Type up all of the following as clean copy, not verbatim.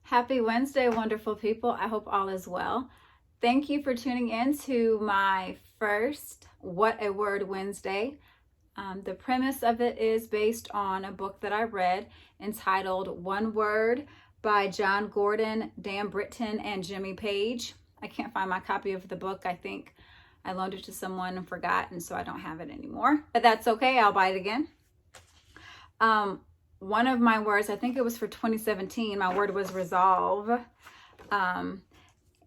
Happy Wednesday, wonderful people. I hope all is well. Thank you for tuning in to my first What a Word Wednesday. The premise of it is based on a book that I read entitled One Word by John Gordon, Dan Britton, and Jimmy Page. I can't find my copy of the book. I think I loaned it to someone and forgot, and so I don't have it anymore. But that's okay. I'll buy it again. One of my words, I think it was for 2017, my word was resolve. And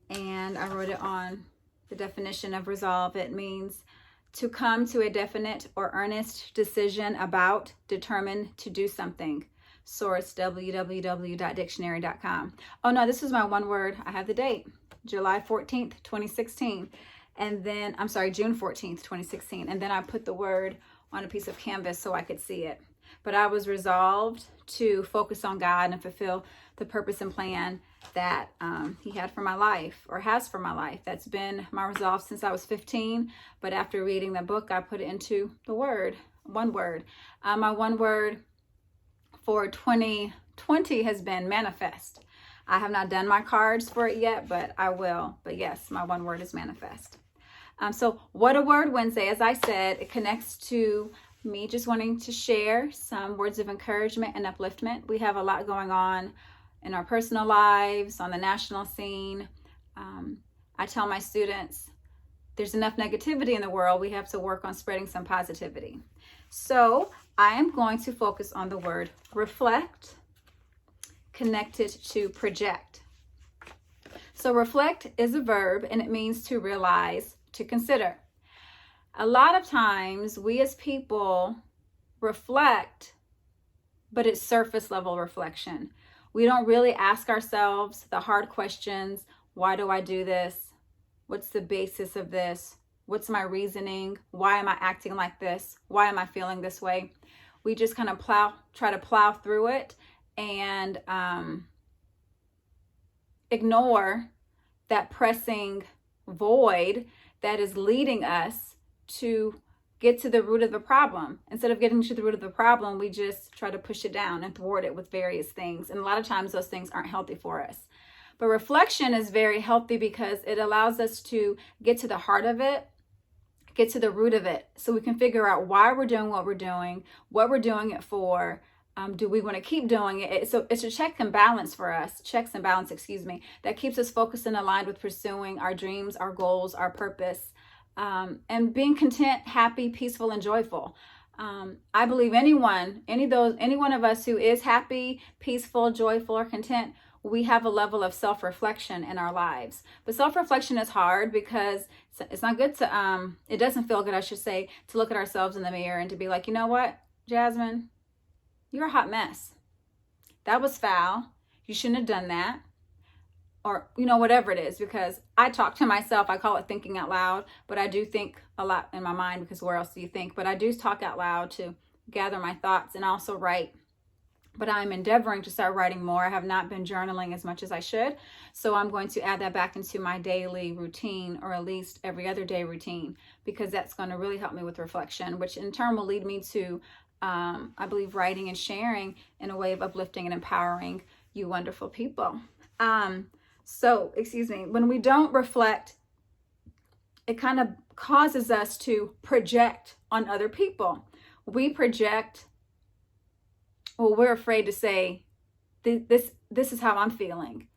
I wrote it on the definition of resolve. It means to come to a definite or earnest decision about, determined to do something. Source www.dictionary.com. Oh no, this is my one word. I have the date, July 14th, 2016. And then, I'm sorry, June 14th, 2016. And then I put the word on a piece of canvas so I could see it. But I was resolved to focus on God and fulfill the purpose and plan that he had for my life, or has for my life. That's been my resolve since I was 15. But after reading the book, I put it into the word, one word. My one word for 2020 has been manifest. I have not done my cards for it yet, but I will. But yes, my one word is manifest. So What a Word Wednesday, as I said, it connects to me just wanting to share some words of encouragement and upliftment. We have a lot going on in our personal lives, on the national scene. I tell my students, there's enough negativity in the world. We have to work on spreading some positivity. So I am going to focus on the word reflect, connected to project. So reflect is a verb, and it means to realize, to consider. A lot of times we as people reflect, but it's surface level reflection. We don't really ask ourselves the hard questions. Why do I do this? What's the basis of this? What's my reasoning? Why am I acting like this? Why am I feeling this way? We just kind of try to plow through it and ignore that pressing void that is leading us to get to the root of the problem. Instead of getting to the root of the problem, we just try to push it down and thwart it with various things. And a lot of times those things aren't healthy for us. But reflection is very healthy because it allows us to get to the heart of it, get to the root of it, so we can figure out why we're doing what we're doing it for. Do we want to keep doing it? So it's a checks and balance, that keeps us focused and aligned with pursuing our dreams, our goals, our purpose. And being content, happy, peaceful, and joyful. I believe any one of us who is happy, peaceful, joyful, or content, we have a level of self-reflection in our lives. But self-reflection is hard because it's not good to, it doesn't feel good, I should say, to look at ourselves in the mirror and to be like, you know what, Jasmine, you're a hot mess. That was foul. You shouldn't have done that. Or, whatever it is, because I talk to myself. I call it thinking out loud, but I do think a lot in my mind, because where else do you think? But I do talk out loud to gather my thoughts and also write. But I'm endeavoring to start writing more. I have not been journaling as much as I should. So I'm going to add that back into my daily routine, or at least every other day routine, because that's going to really help me with reflection, which in turn will lead me to, I believe, writing and sharing in a way of uplifting and empowering you wonderful people. When we don't reflect, it kind of causes us to project on other people. We project, we're afraid to say, this is how I'm feeling.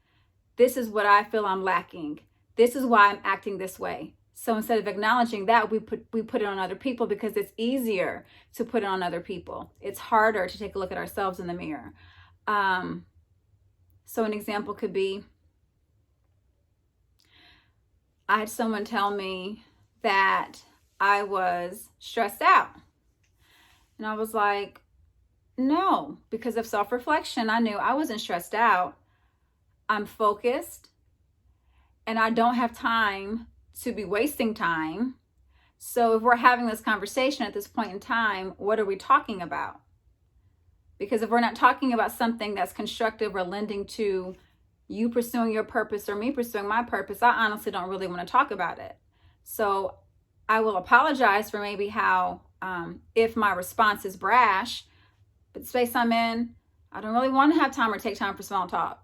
This is what I feel I'm lacking. This is why I'm acting this way. So instead of acknowledging that, we put it on other people because it's easier to put it on other people. It's harder to take a look at ourselves in the mirror. So an example could be, I had someone tell me that I was stressed out. And I was like, no, because of self-reflection, I knew I wasn't stressed out. I'm focused, and I don't have time to be wasting time. So if we're having this conversation at this point in time, what are we talking about? Because if we're not talking about something that's constructive or lending to you pursuing your purpose or me pursuing my purpose, I honestly don't really want to talk about it. So I will apologize for maybe how, if my response is brash, but the space I'm in, I don't really want to have time or take time for small talk.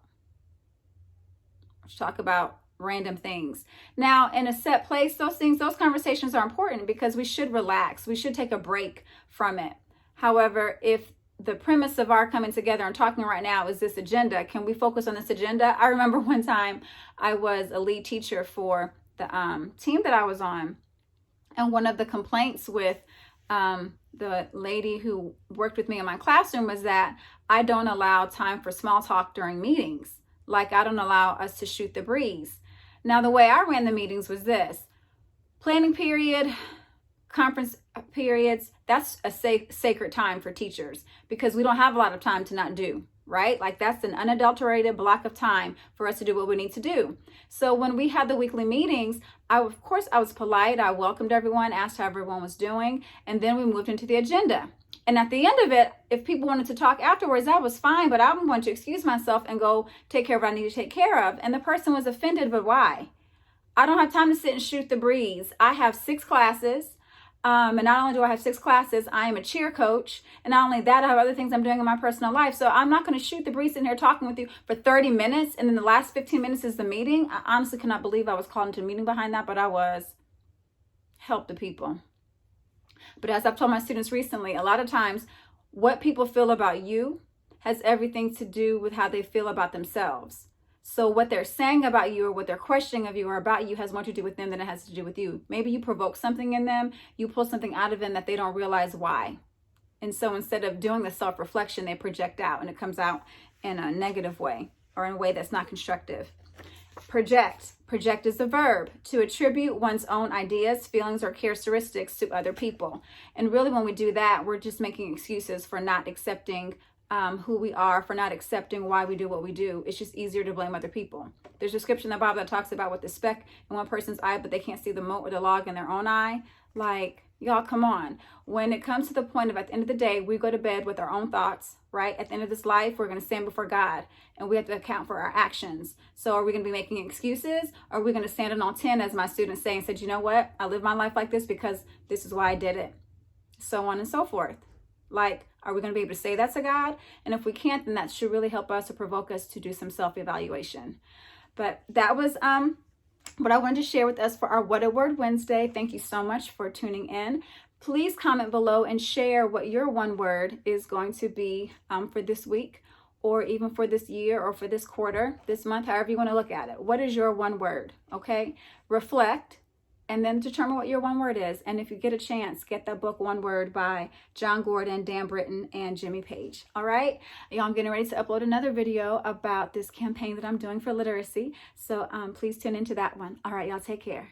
talk about random things. Now, in a set place, those conversations are important because we should relax. We should take a break from it. However, if the premise of our coming together and talking right now is this agenda, can we focus on this agenda? I remember one time I was a lead teacher for the team that I was on, and one of the complaints with the lady who worked with me in my classroom was that I don't allow time for small talk during meetings. Like, I don't allow us to shoot the breeze. Now, the way I ran the meetings was this: planning period, conference periods, that's a sacred time for teachers because we don't have a lot of time to not do, right? Like, that's an unadulterated block of time for us to do what we need to do. So when we had the weekly meetings, I was polite. I welcomed everyone, asked how everyone was doing, and then we moved into the agenda. And at the end of it, if people wanted to talk afterwards, that was fine, but I'm going to excuse myself and go take care of what I need to take care of. And the person was offended, but why? I don't have time to sit and shoot the breeze. I have 6 classes. And not only do I have 6 classes, I am a cheer coach. And not only that, I have other things I'm doing in my personal life. So I'm not going to shoot the breeze in here talking with you for 30 minutes. And then the last 15 minutes is the meeting. I honestly cannot believe I was called into a meeting behind that, but I was. Help the people. But as I've told my students recently, a lot of times what people feel about you has everything to do with how they feel about themselves. So what they're saying about you or what they're questioning of you or about you has more to do with them than it has to do with you. Maybe you provoke something in them, you pull something out of them that they don't realize why. And so instead of doing the self-reflection, they project out, and it comes out in a negative way or in a way that's not constructive. Project. Project is a verb, to attribute one's own ideas, feelings, or characteristics to other people. And really, when we do that, we're just making excuses for not accepting who we are, for not accepting why we do what we do. It's just easier to blame other people. There's a scripture in the Bible that talks about with the speck in one person's eye, but they can't see the mote or the log in their own eye. Like, y'all, come on. When it comes to the point of, at the end of the day, we go to bed with our own thoughts, right? At the end of this life, we're going to stand before God, and we have to account for our actions. So are we going to be making excuses? Or are we going to stand on 10, as my students say, and said, you know what? I live my life like this because this is why I did it. So on and so forth. Like, are we going to be able to say that to God? And if we can't, then that should really help us or provoke us to do some self-evaluation. But that was what I wanted to share with us for our What a Word Wednesday. Thank you so much for tuning in. Please comment below and share what your one word is going to be for this week, or even for this year, or for this quarter, this month, however you want to look at it. What is your one word? Okay. Reflect. And then determine what your one word is. And if you get a chance, get that book, One Word, by John Gordon, Dan Britton, and Jimmy Page. All right. Y'all, I'm getting ready to upload another video about this campaign that I'm doing for literacy. So please tune into that one. All right, y'all, take care.